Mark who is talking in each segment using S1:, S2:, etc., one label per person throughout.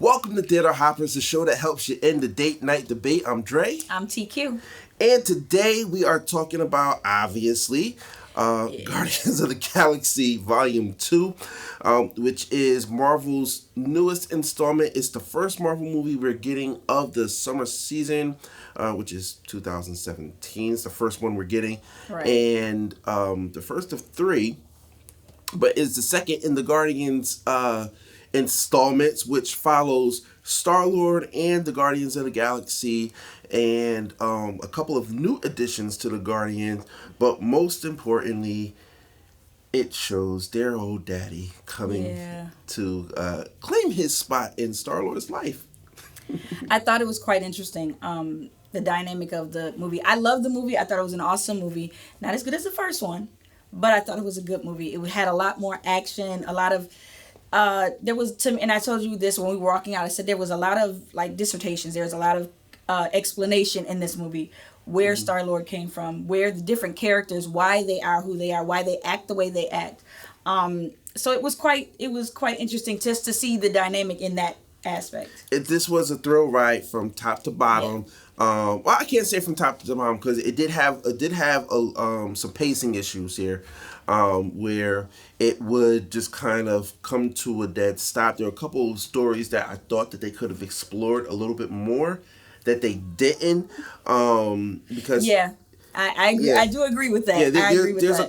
S1: Welcome to Theater Hoppers, the show that helps you end the date night debate. I'm Dre.
S2: I'm TQ.
S1: And today we are talking about, obviously, Guardians of the Galaxy Volume 2, which is Marvel's newest installment. It's the first Marvel movie we're getting of the summer season, which is 2017. It's the first one we're getting.
S2: Right.
S1: And the first of three, but it's the second in the Guardians installments, which follows Star-Lord and the Guardians of the Galaxy and a couple of new additions to the Guardians, but most importantly, it shows their old daddy coming to claim his spot in Star-Lord's life.
S2: I thought it was quite interesting, the dynamic of the movie. I love the movie. I thought it was an awesome movie. Not as good as the first one, but I thought it was a good movie. It had a lot more action, a lot of there was, and I told you this when we were walking out, I said there was a lot of like dissertations. There was a lot of explanation in this movie where Star-Lord came from, where the different characters, why they are who they are, why they act the way they act. So it was quite interesting just to see the dynamic in that aspect.
S1: This was a thrill ride from top to bottom. Yeah. Well, I can't say from top to bottom because it did have some pacing issues here, where it would just kind of come to a dead stop. There were a couple of stories that I thought that they could have explored a little bit more that they didn't, because
S2: I agree. Yeah. I do agree with that.
S1: There's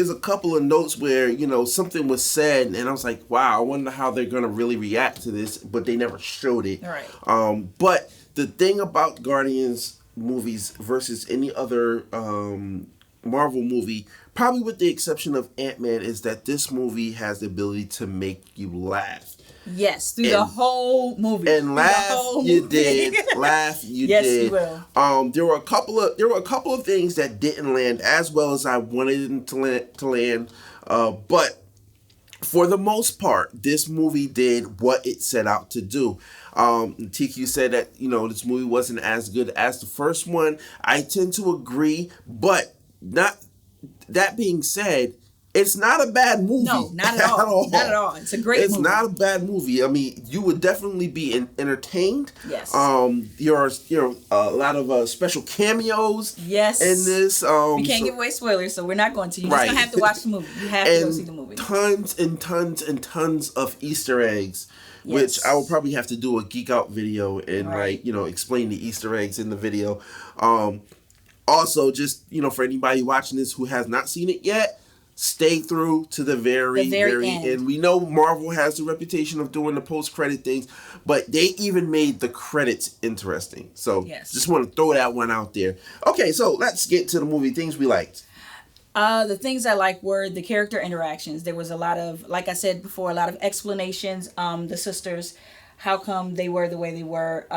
S1: a couple of notes where something was said, and I was like, wow, I wonder how they're gonna really react to this, but they never showed it.
S2: Right.
S1: But the thing about Guardians movies versus any other Marvel movie, probably with the exception of Ant-Man, is that this movie has the ability to make you laugh.
S2: Yes, the whole movie.
S1: And laugh you did. Laugh you did.
S2: Yes, you will.
S1: There were a couple of things that didn't land as well as I wanted them to land. But for the most part, this movie did what it set out to do. TQ said that, this movie wasn't as good as the first one. I tend to agree, but not that being said, it's not a bad movie.
S2: No, not at all. Not at all. It's a great movie.
S1: It's not a bad movie. I mean, you would definitely be entertained.
S2: Yes.
S1: There are a lot of special cameos.
S2: Yes.
S1: In this.
S2: We can't give away spoilers, so we're not going to. You're just gonna have to watch the movie. You have to go see the movie.
S1: Tons and tons and tons of Easter eggs. Yes. Which I will probably have to do a geek out video and explain the Easter eggs in the video. Also, just for anybody watching this who has not seen it yet, stay through to the very end. We know Marvel has the reputation of doing the post-credit things, but they even made the credits interesting. So just want to throw that one out there. Okay, so let's get to the movie. Things we liked.
S2: The things I liked were the character interactions. There was a lot of, like I said before, a lot of explanations. The sisters, how come they were the way they were.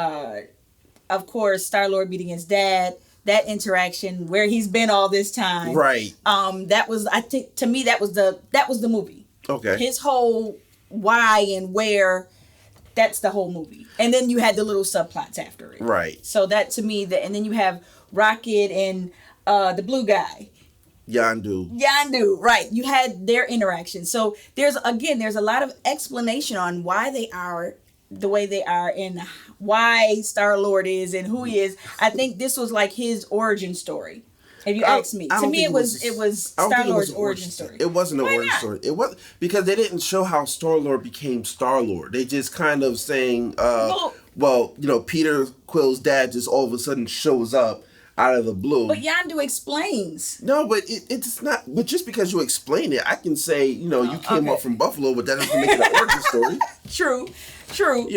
S2: Of course, Star-Lord beating his dad. That interaction where he's been all this time.
S1: Right.
S2: That was, I think, to me, that was the movie.
S1: Okay.
S2: His whole why and where, that's the whole movie. And then you had the little subplots after it.
S1: Right.
S2: So that, to me, and then you have Rocket and the blue guy.
S1: Yondu,
S2: right. You had their interaction. So there's a lot of explanation on why they are the way they are and why Star-Lord is and who he is. I think this was like his origin story. If you ask me, to me it was Star-Lord's origin story.
S1: It wasn't an origin story. It was because they didn't show how Star-Lord became Star-Lord. They just kind of saying, Peter Quill's dad just all of a sudden shows up out of the blue.
S2: But Yondu explains.
S1: No, but it's not. But just because you explain it, I can say, you came up from Buffalo, but that doesn't make it an origin story.
S2: True.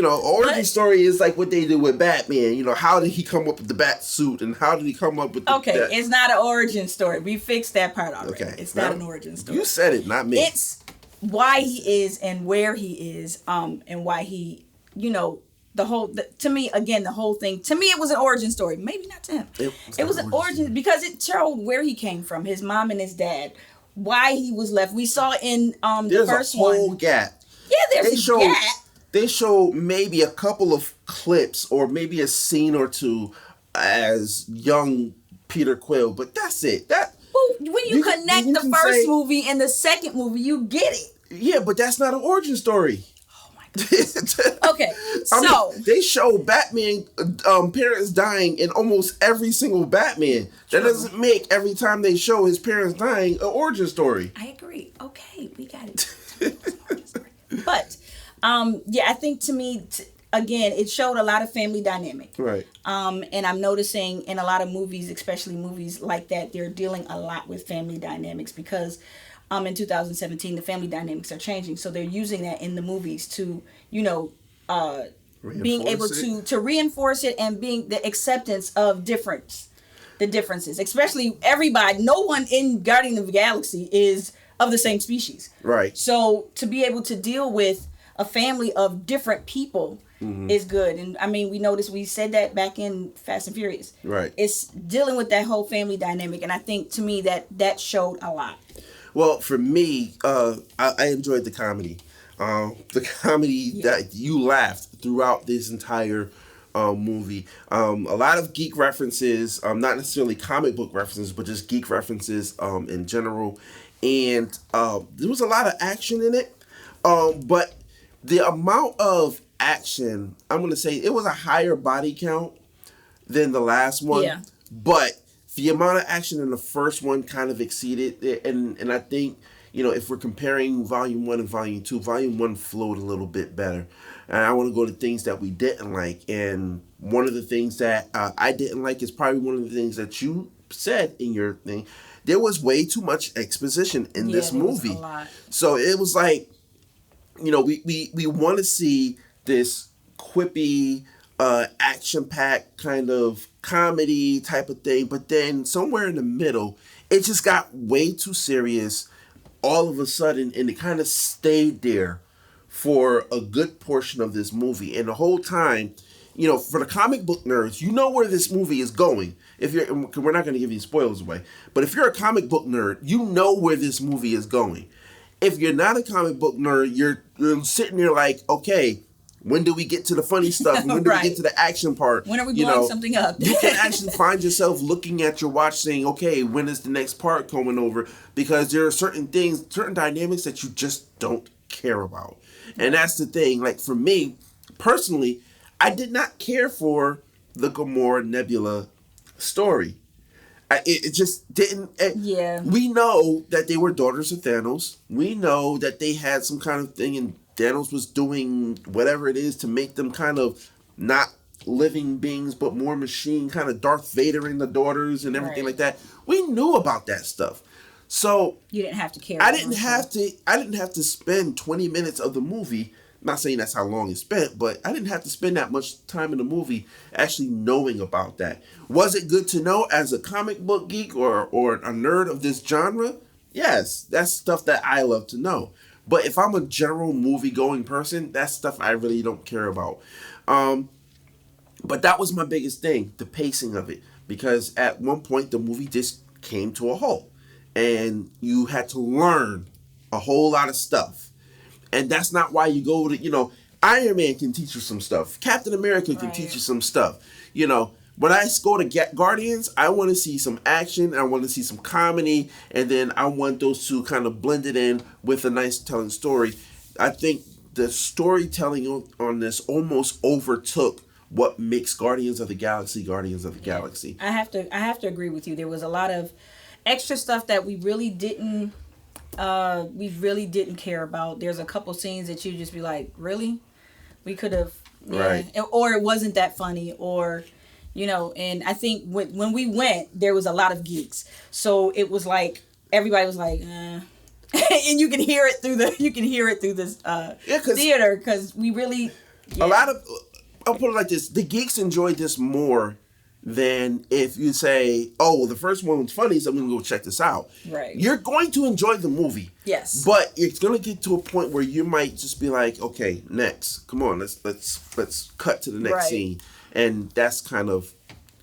S1: Origin story is like what they do with Batman. How did he come up with the bat suit, and how did he come up with the
S2: it's not an origin story. We fixed that part already. Okay. It's not an origin story.
S1: You said it, not me.
S2: It's why he is and where he is, and why he, to me, again, the whole thing, to me, it was an origin story. Maybe not to him. It was an origin because it showed where he came from, his mom and his dad, why he was left. We saw in the first one.
S1: There's a whole gap.
S2: Yeah, there's a gap.
S1: They show maybe a couple of clips or maybe a scene or two as young Peter Quill, but that's it.
S2: When you connect the first movie and the second movie, you get it.
S1: Yeah, but that's not an origin story.
S2: Okay,
S1: I mean,
S2: So
S1: they show Batman parents dying in almost every single Batman. That doesn't make every time they show his parents dying an origin story.
S2: I agree. Okay, we got it. But yeah, I think to me, again, it showed a lot of family dynamic.
S1: Right.
S2: And I'm noticing in a lot of movies, especially movies like that, they're dealing a lot with family dynamics because in 2017 the family dynamics are changing. So they're using that in the movies to, being able to reinforce it and being the acceptance of the differences, especially everybody. No one in Guardian of the Galaxy is of the same species.
S1: Right.
S2: So to be able to deal with a family of different people is good. And I mean, we said that back in Fast and Furious.
S1: Right.
S2: It's dealing with that whole family dynamic. And I think to me that showed a lot.
S1: Well, for me, I enjoyed the comedy. That you laughed throughout this entire movie. A lot of geek references, not necessarily comic book references, but just geek references in general. And there was a lot of action in it. But the amount of action, I'm going to say it was a higher body count than the last one.
S2: Yeah.
S1: But the amount of action in the first one kind of exceeded it. And I think, if we're comparing Volume 1 and Volume 2, Volume 1 flowed a little bit better. And I want to go to things that we didn't like. And one of the things that I didn't like is probably one of the things that you said in your thing. There was way too much exposition in this movie.
S2: Was a lot.
S1: So it was like, we want to see this quippy, action-packed kind of comedy type of thing. But then somewhere in the middle, it just got way too serious all of a sudden, and it kind of stayed there for a good portion of this movie. And the whole time, for the comic book nerds, you know where this movie is going. We're not going to give you spoilers away, but if you're a comic book nerd, you know where this movie is going. If you're not a comic book nerd, you're sitting there like, okay, when do we get to the funny stuff? And when do we get to the action part?
S2: When are we blowing something up?
S1: You can actually find yourself looking at your watch saying, okay, when is the next part coming over? Because there are certain things, certain dynamics that you just don't care about. And that's the thing. Like for me, personally, I did not care for the Gamora Nebula story. It just didn't.
S2: Yeah.
S1: We know that they were daughters of Thanos. We know that they had some kind of thing, and Thanos was doing whatever it is to make them kind of not living beings, but more machine, kind of Darth Vader in the daughters and everything like that. We knew about that stuff. So
S2: you didn't have to care.
S1: I didn't have to spend 20 minutes of the movie. I'm not saying that's how long it spent, but I didn't have to spend that much time in the movie actually knowing about that. Was it good to know as a comic book geek or a nerd of this genre? Yes, that's stuff that I love to know. But if I'm a general movie-going person, that's stuff I really don't care about. But that was my biggest thing, the pacing of it. Because at one point, the movie just came to a halt. And you had to learn a whole lot of stuff. And that's not why you go to, Iron Man can teach you some stuff. Captain America can teach you some stuff. When I go to Guardians, I want to see some action, I want to see some comedy, and then I want those two kind of blended in with a nice telling story. I think the storytelling on this almost overtook what makes Guardians of the Galaxy Guardians of the Galaxy.
S2: I have to agree with you. There was a lot of extra stuff that we really didn't care about. There's a couple scenes that you just be like, really? We could have,
S1: right?
S2: Or it wasn't that funny, or. And I think when we went, there was a lot of geeks. So it was like, everybody was like, and you can hear it through this theater, because we really... Yeah.
S1: A lot of... I'll put it like this. The geeks enjoyed this more than if you say, oh, well, the first one was funny, so I'm going to go check this out.
S2: Right.
S1: You're going to enjoy the movie.
S2: Yes.
S1: But it's going to get to a point where you might just be like, okay, next. Come on, let's cut to the next scene. And that's kind of,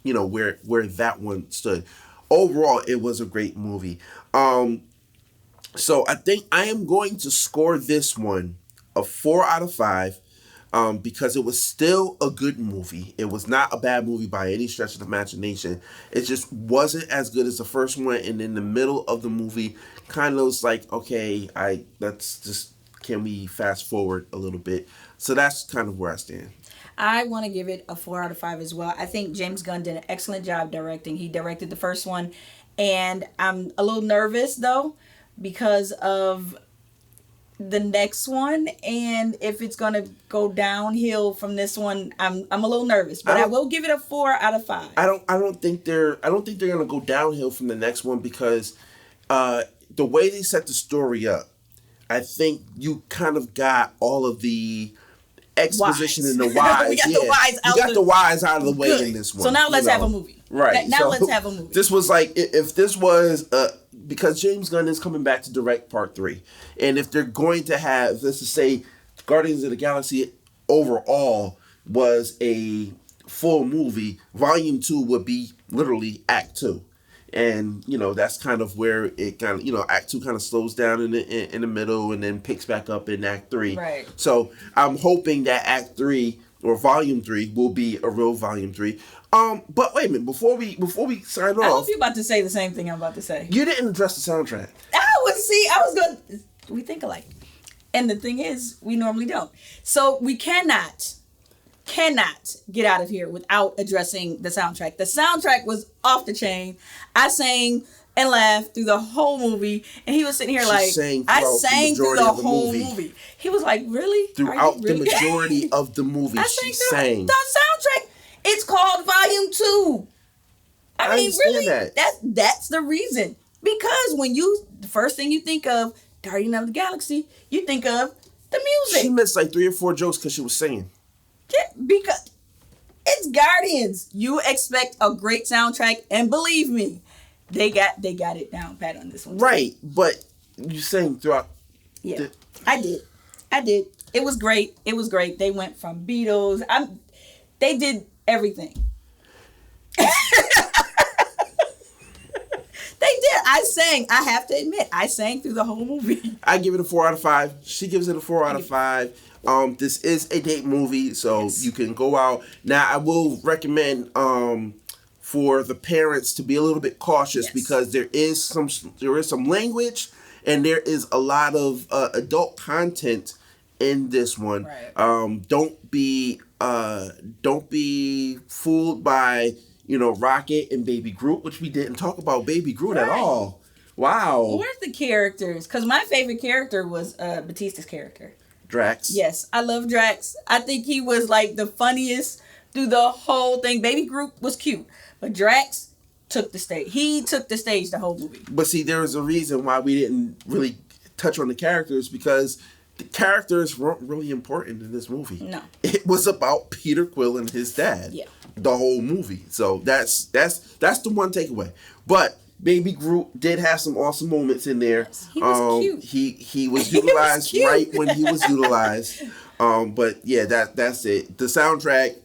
S1: where that one stood. Overall, it was a great movie. So I think I am going to score this one a 4 out of 5 because it was still a good movie. It was not a bad movie by any stretch of the imagination. It just wasn't as good as the first one. And in the middle of the movie, kind of was like, okay, let's just can we fast forward a little bit? So that's kind of where I stand.
S2: I want to give it a 4 out of 5 as well. I think James Gunn did an excellent job directing. He directed the first one, and I'm a little nervous though because of the next one, and if it's gonna go downhill from this one, I'm a little nervous. But I will give it a 4 out of 5.
S1: I don't think they're gonna go downhill from the next one because the way they set the story up, I think you kind of got all of the exposition and the whys.
S2: We got the whys out.
S1: You got the whys out of the way
S2: Good.
S1: in this one.
S2: So now let's have a movie.
S1: Right.
S2: Now
S1: so
S2: let's have a movie.
S1: This was like if this was because James Gunn is coming back to direct part 3, and if they're going to have, let's just say, Guardians of the Galaxy overall was a full movie, Volume 2 would be literally Act 2. And, that's kind of where it kind of, Act 2 kind of slows down in the middle and then picks back up in Act 3.
S2: Right.
S1: So I'm hoping that Act 3 or Volume 3 will be a real Volume 3. But wait a minute, before we sign off.
S2: I hope you're about to say the same thing I'm about to say.
S1: You didn't address the soundtrack.
S2: We think alike. And the thing is, we normally don't. So we cannot get out of here without addressing the soundtrack. The soundtrack was off the chain. I sang and laughed through the whole movie, and he was sitting here I sang through the whole movie. He was like, really?
S1: Throughout the majority of the movie, she sang.
S2: The soundtrack, it's called Volume 2. I mean, really, that's the reason. Because when the first thing you think of Guardian of the Galaxy, you think of the music.
S1: She missed like 3 or 4 jokes because she was singing.
S2: Yeah, because it's Guardians. You expect a great soundtrack, and believe me, they got it down pat on this one.
S1: Right, but you sang throughout.
S2: Yeah, I did. It was great. They went from Beatles. They did everything. They did. I have to admit, I sang through the whole movie.
S1: I give it a 4 out of 5. She gives it a 4 out of 5. This is a date movie, so you can go out. Now, I will recommend for the parents to be a little bit cautious because there is some language and there is a lot of adult content in this one.
S2: Right.
S1: Don't be fooled by Rocket and Baby Groot, which we didn't talk about Baby Groot at all. Wow.
S2: Where's the characters? Because my favorite character was Batista's character.
S1: Drax.
S2: Yes, I love Drax. I think he was like the funniest through the whole thing. Baby Groot was cute, but Drax took the stage. He took the stage the whole movie.
S1: But see, there was a reason why we didn't really touch on the characters, because the characters weren't really important in this movie.
S2: No.
S1: It was about Peter Quill and his dad.
S2: Yeah.
S1: The whole movie. So that's the one takeaway. But Baby Groot did have some awesome moments in there.
S2: Yes, he was cute.
S1: He was utilized right when he was utilized. But yeah, that's it. The soundtrack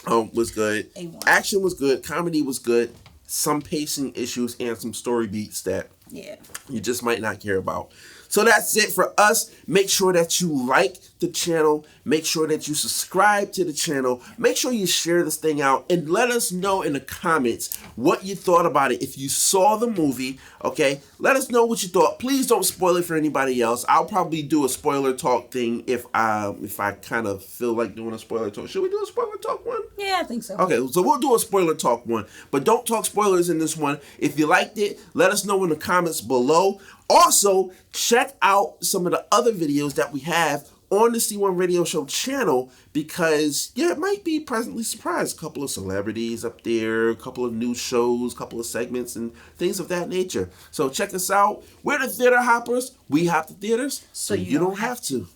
S1: was good.
S2: A1.
S1: Action was good. Comedy was good. Some pacing issues and some story beats that you just might not care about. So that's it for us. Make sure that you like the channel. Make sure that you subscribe to the channel. Make sure you share this thing out and let us know in the comments what you thought about it. If you saw the movie, okay, let us know what you thought. Please don't spoil it for anybody else. I'll probably do a spoiler talk thing if I kind of feel like doing a spoiler talk. Should we do a spoiler talk one?
S2: Yeah, I think so.
S1: Okay, so we'll do a spoiler talk one, but don't talk spoilers in this one. If you liked it, let us know in the comments below. Also, check out some of the other videos that we have on the C1 Radio Show channel, because it might be pleasantly surprised. A couple of celebrities up there, a couple of new shows, a couple of segments and things of that nature. So check us out. We're the Theater Hoppers. We hop to theaters, so you don't have to.